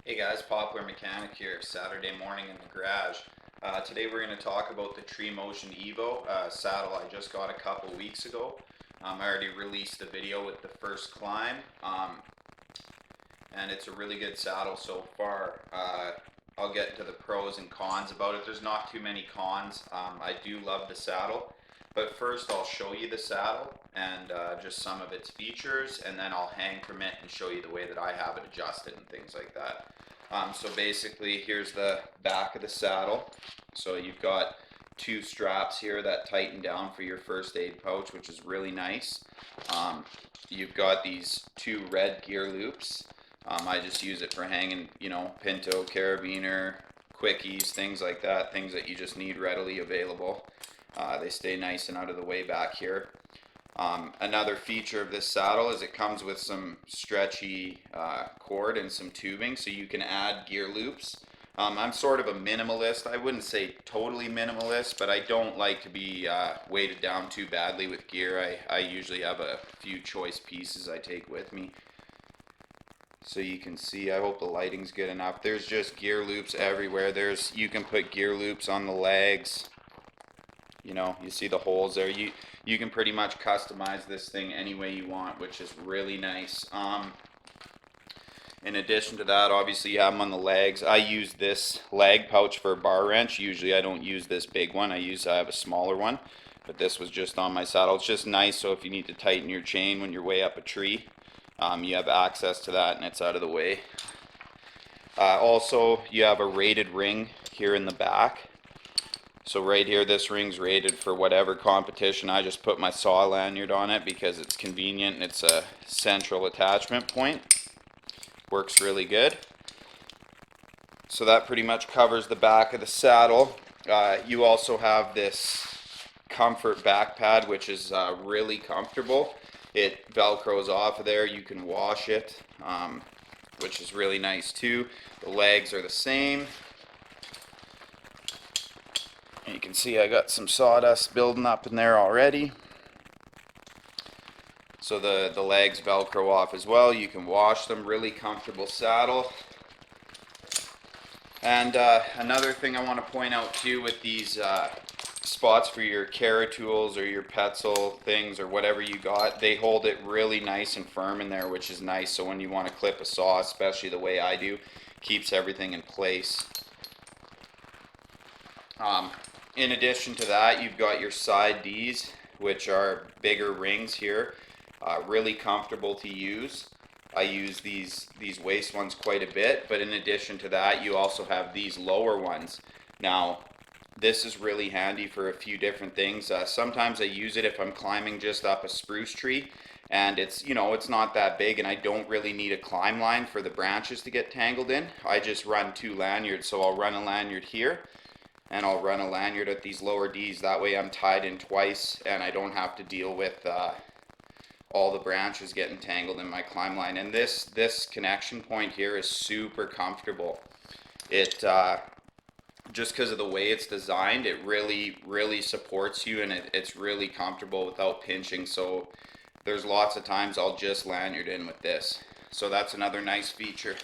Hey guys, Popular Mechanic here, Saturday morning in the garage. Today we're going to talk about the Treemotion Evo saddle I just got a couple weeks ago. I already released the video with the first climb, and it's a really good saddle so far. I'll get into the pros and cons about it. There's not too many cons. I do love the saddle, but first I'll show you the saddle and just some of its features, and then I'll hang from it and show you the way that I have it adjusted and things like that. So basically, here's the back of the saddle. So you've got two straps here that tighten down for your first aid pouch, which is really nice. You've got these two red gear loops. I just use it for hanging, Pinto, carabiner, quickies, things like that, things that you just need readily available. They stay nice and out of the way back here. Another feature of this saddle is it comes with some stretchy cord and some tubing, so you can add gear loops. I'm sort of a minimalist. I wouldn't say totally minimalist, but I don't like to be weighted down too badly with gear. I usually have a few choice pieces I take with me. So you can see, I hope the lighting's good enough. There's just gear loops everywhere. You can put gear loops on the legs. You see the holes there. You can pretty much customize this thing any way you want, which is really nice. In addition to that, obviously you have them on the legs. I use this leg pouch for a bar wrench. Usually I don't use this big one. I have a smaller one, but this was just on my saddle. It's just nice, so if you need to tighten your chain when you're way up a tree, you have access to that and it's out of the way. Also, you have a rated ring here in the back. So right here, this ring's rated for whatever competition. I just put my saw lanyard on it because it's convenient and it's a central attachment point. Works really good. So that pretty much covers the back of the saddle. You also have this comfort back pad, which is really comfortable. It velcros off of there. You can wash it, which is really nice too. The legs are the same. You can see I got some sawdust building up in there already. So the legs velcro off as well. You can wash them. Really comfortable saddle. And another thing I want to point out too with these spots for your Cara tools or your Petzl things or whatever you got, they hold it really nice and firm in there, which is nice. So when you want to clip a saw, especially the way I do, keeps everything in place. In addition to that, you've got your side Ds, which are bigger rings here. Really comfortable to use. I use these waist ones quite a bit, but in addition to that, you also have these lower ones. Now, this is really handy for a few different things. Sometimes I use it if I'm climbing just up a spruce tree, and it's not that big, and I don't really need a climb line for the branches to get tangled in. I just run two lanyards, so I'll run a lanyard here, and I'll run a lanyard at these lower Ds. That way I'm tied in twice, and I don't have to deal with all the branches getting tangled in my climb line. And this connection point here is super comfortable. It just because of the way it's designed, it really supports you, and it's really comfortable without pinching. So there's lots of times I'll just lanyard in with this. So that's another nice feature.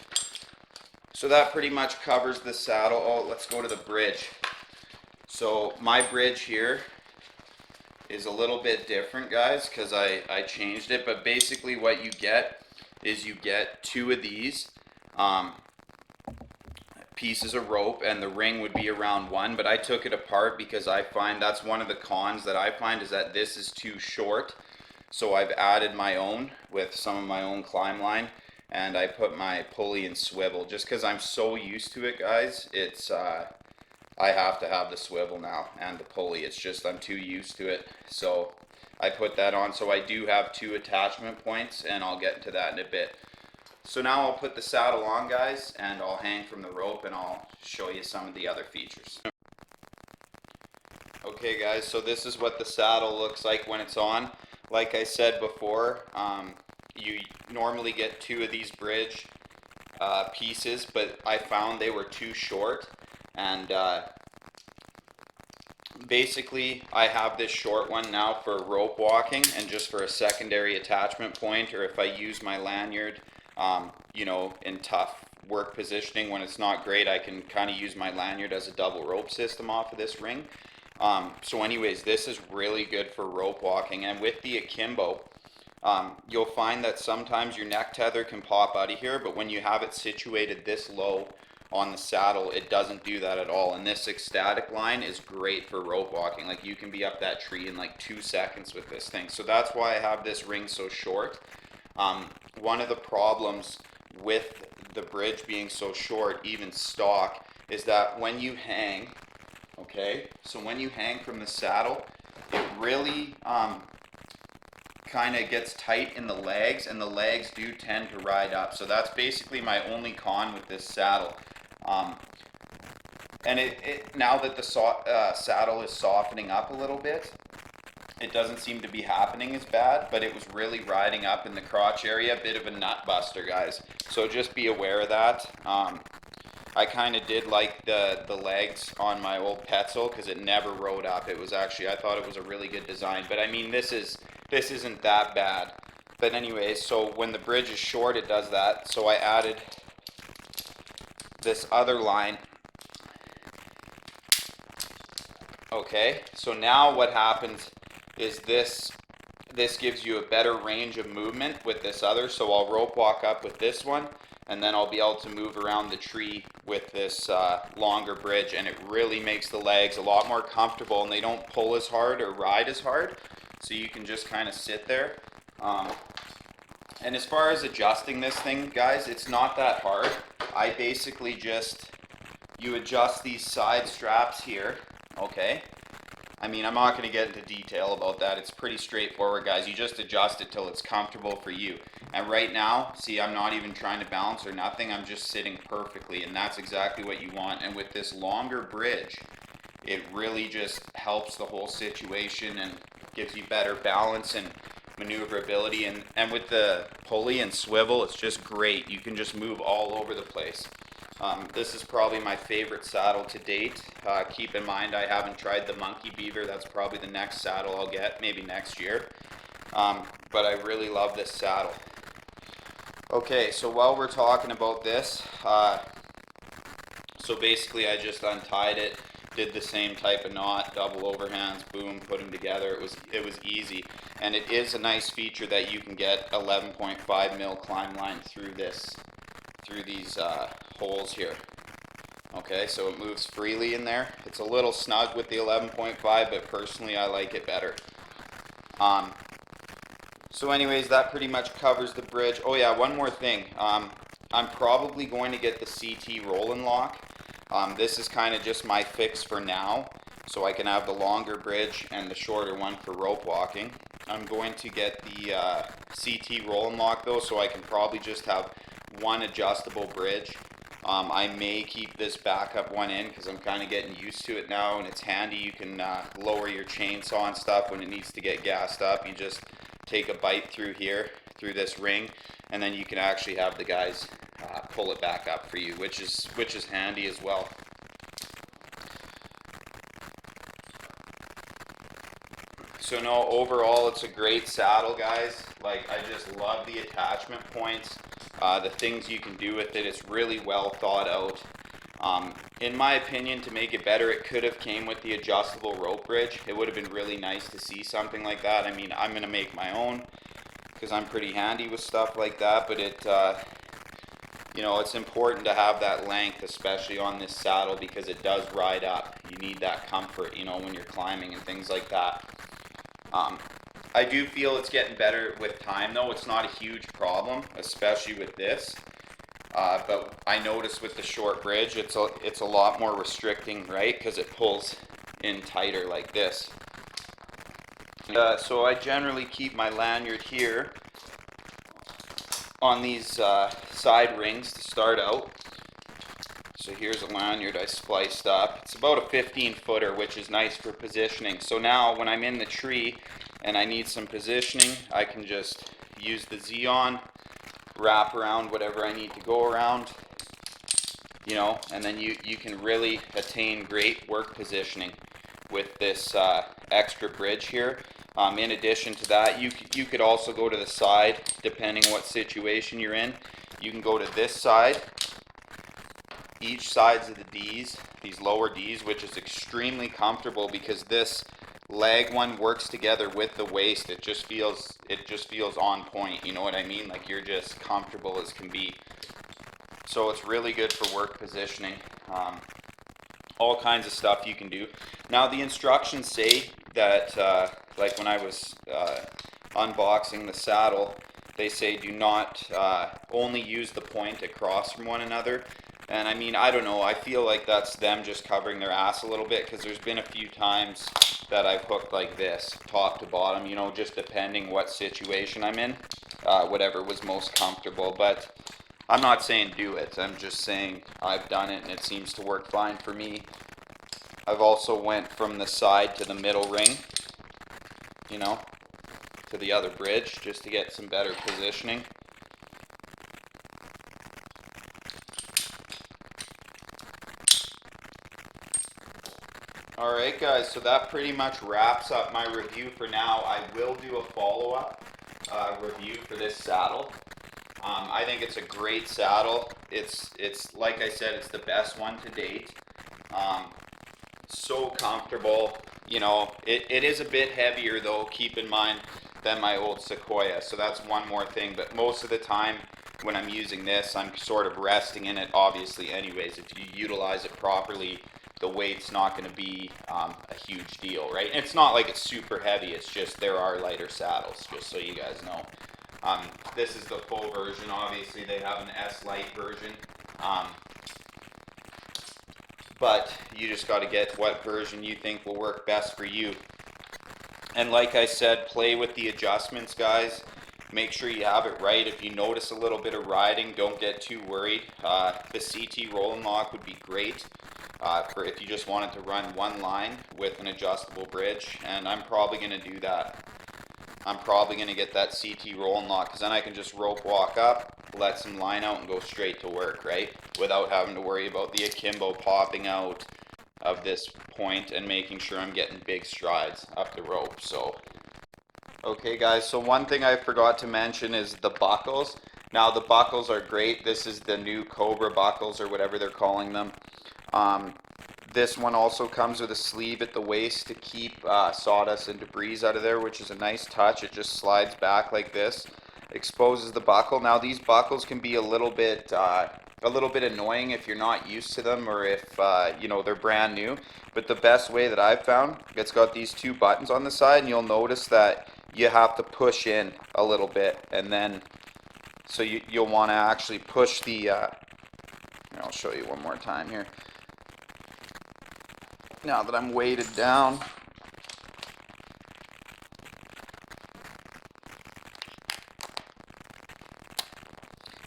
So that pretty much covers the saddle. Oh, let's go to the bridge. So my bridge here is a little bit different, guys, because I changed it. But basically what you get is you get two of these pieces of rope, and the ring would be around one, but I took it apart because I find that's one of the cons that I find is that this is too short. So I've added my own with some of my own climb line, and I put my pulley and swivel just because I'm so used to it, guys. It's I have to have the swivel now and the pulley. It's just I'm too used to it. So I put that on. So I do have two attachment points, and I'll get into that in a bit. So now I'll put the saddle on, guys, and I'll hang from the rope, and I'll show you some of the other features. Okay, guys, so this is what the saddle looks like when it's on. Like I said before, you normally get two of these bridge pieces, but I found they were too short, and basically I have this short one now for rope walking and just for a secondary attachment point, or if I use my lanyard in tough work positioning when it's not great, I can kind of use my lanyard as a double rope system off of this ring. So anyways, this is really good for rope walking. And with the akimbo, you'll find that sometimes your neck tether can pop out of here, but when you have it situated this low on the saddle, it doesn't do that at all. And this ecstatic line is great for rope walking. Like, you can be up that tree in like 2 seconds with this thing. So that's why I have this ring so short. One of the problems with the bridge being so short, even stock, is that when you hang, okay, so when you hang from the saddle, it really kind of gets tight in the legs, and the legs do tend to ride up. So that's basically my only con with this saddle. And now that the saddle is softening up a little bit, it doesn't seem to be happening as bad, but it was really riding up in the crotch area. A bit of a nut buster, guys. So just be aware of that. I kind of did like the legs on my old Petzl because it never rode up. It was actually, I thought it was a really good design. But I mean, this isn't that bad. But anyways, so when the bridge is short, it does that. So I added this other line. Okay, so now what happens is this gives you a better range of movement with this other. So I'll rope walk up with this one, and then I'll be able to move around the tree with this longer bridge, and it really makes the legs a lot more comfortable, and they don't pull as hard or ride as hard, so you can just kind of sit there. And as far as adjusting this thing, guys, it's not that hard. I basically you adjust these side straps here, okay? I mean, I'm not going to get into detail about that. It's pretty straightforward, guys. You just adjust it till it's comfortable for you. And right now, see, I'm not even trying to balance or nothing. I'm just sitting perfectly, and that's exactly what you want. And with this longer bridge, it really just helps the whole situation and gives you better balance and maneuverability. And with the pulley and swivel, it's just great. You can just move all over the place. This is probably my favorite saddle to date. Keep in mind, I haven't tried the Monkey Beaver. That's probably the next saddle I'll get, maybe next year. But I really love this saddle. Okay, so while we're talking about this, so basically I just untied it, did the same type of knot, double overhands, boom, put them together. It was easy, and it is a nice feature that you can get 11.5 mil climb line through these holes here. Okay, so it moves freely in there. It's a little snug with the 11.5, but personally I like it better. So anyways, that pretty much covers the bridge. Oh yeah, one more thing. I'm probably going to get the CT roll-and lock. This is kind of just my fix for now, so I can have the longer bridge and the shorter one for rope walking. I'm going to get the CT roll-and lock though, so I can probably just have one adjustable bridge. I may keep this backup one in because I'm kind of getting used to it now, and it's handy. You can lower your chainsaw and stuff when it needs to get gassed up. You just take a bite through here, through this ring, and then you can actually have the guys pull it back up for you, which is handy as well. So no, overall it's a great saddle, guys. Like, I just love the attachment points, the things you can do with it. It's really well thought out. In my opinion, to make it better, it could have came with the adjustable rope bridge. It would have been really nice to see something like that. I mean, I'm going to make my own because I'm pretty handy with stuff like that, but you know, it's important to have that length, especially on this saddle, because it does ride up. You need that comfort, you know, when you're climbing and things like that. I do feel it's getting better with time, though. It's not a huge problem, especially with this. But I noticed with the short bridge, it's a lot more restricting, right? Because it pulls in tighter like this. So I generally keep my lanyard here on these side rings to start out. So here's a lanyard I spliced up. It's about a 15-footer, which is nice for positioning. So now when I'm in the tree and I need some positioning, I can just use the Z-on, wrap around whatever I need to go around, you know, and then you can really attain great work positioning with this extra bridge here. In addition to that, you could also go to the side, depending on what situation you're in. You can go to this side each sides of the D's, these lower D's, which is extremely comfortable because this leg one works together with the waist. It just feels on point, you know what I mean? Like you're just comfortable as can be. So it's really good for work positioning. All kinds of stuff you can do. Now the instructions say that, like when I was unboxing the saddle, they say do not only use the point across from one another. And I mean, I don't know, I feel like that's them just covering their ass a little bit, because there's been a few times that I've hooked like this, top to bottom, you know, just depending what situation I'm in, whatever was most comfortable. But I'm not saying do it, I'm just saying I've done it and it seems to work fine for me. I've also went from the side to the middle ring, you know, to the other bridge, just to get some better positioning. Alright guys, so that pretty much wraps up my review for now. I will do a follow-up review for this saddle. I think it's a great saddle. It's like I said, it's the best one to date. So comfortable. You know, it is a bit heavier though, keep in mind, than my old Sequoia. So that's one more thing. But most of the time when I'm using this, I'm sort of resting in it, obviously anyways. If you utilize it properly, the weight's not going to be a huge deal, right? And it's not like it's super heavy, it's just there are lighter saddles, just so you guys know. This is the full version. Obviously they have an S Lite version, but you just got to get what version you think will work best for you. And like I said, play with the adjustments, guys. Make sure you have it right. If you notice a little bit of riding, don't get too worried. The CT rolling lock would be great for if you just wanted to run one line with an adjustable bridge, and I'm probably going to do that. I'm probably going to get that CT rolling lock, because then I can just rope walk up, let some line out, and go straight to work, right? Without having to worry about the akimbo popping out of this point and making sure I'm getting big strides up the rope. So okay guys, so one thing I forgot to mention is the buckles. Now the buckles are great. This is the new Cobra buckles, or whatever they're calling them. This one also comes with a sleeve at the waist to keep sawdust and debris out of there, which is a nice touch. It just slides back like this, exposes the buckle. Now these buckles can be a little bit annoying if you're not used to them, or if you know, they're brand new. But the best way that I've found, it's got these two buttons on the side, and you'll notice that you have to push in a little bit, and then so you'll want to actually push the I'll show you one more time here. Now that I'm weighted down,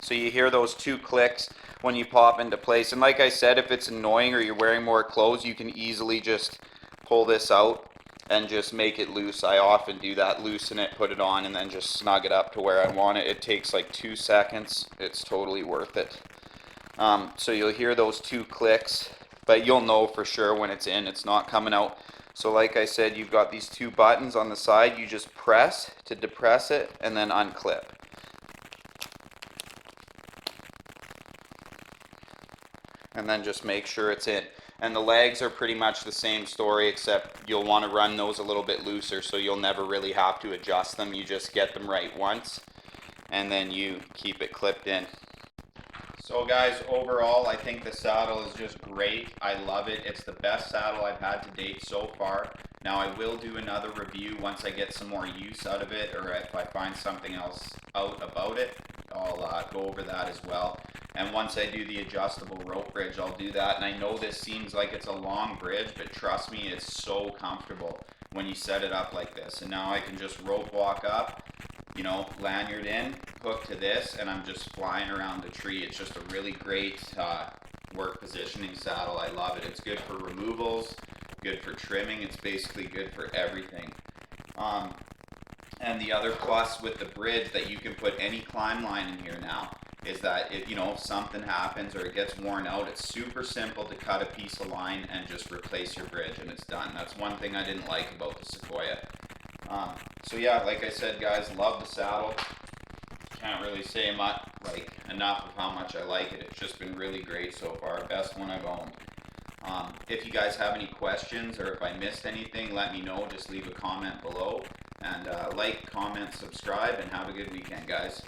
so you hear those two clicks when you pop into place. And like I said, if it's annoying or you're wearing more clothes, you can easily just pull this out and just make it loose. I often do that, loosen it, put it on, and then just snug it up to where I want it. It takes like 2 seconds. It's totally worth it. So you'll hear those two clicks, but you'll know for sure when it's in, it's not coming out. So like I said, you've got these two buttons on the side. You just press to depress it and then unclip. And then just make sure it's in. And the legs are pretty much the same story, except you'll want to run those a little bit looser, so you'll never really have to adjust them. You just get them right once, and then you keep it clipped in. So guys, overall, I think the saddle is just great. I love it. It's the best saddle I've had to date so far. Now I will do another review once I get some more use out of it, or if I find something else out about it, I'll go over that as well. And once I do the adjustable rope bridge, I'll do that. And I know this seems like it's a long bridge, but trust me, it's so comfortable when you set it up like this. And now I can just rope walk up, you know, lanyard in, hook to this, and I'm just flying around the tree. It's just a really great work positioning saddle. I love it. It's good for removals, good for trimming. It's basically good for everything. And the other plus with the bridge that you can put any climb line in here now is that if, you know, if something happens or it gets worn out, it's super simple to cut a piece of line and just replace your bridge, and it's done. That's one thing I didn't like about the Sequoia. So yeah, like I said, guys, love the saddle. can't really say much, enough of how much I like it. It's just been really great so far. Best one I've owned. If you guys have any questions or if I missed anything, let me know. Just leave a comment below. And like, comment, subscribe, and have a good weekend, guys.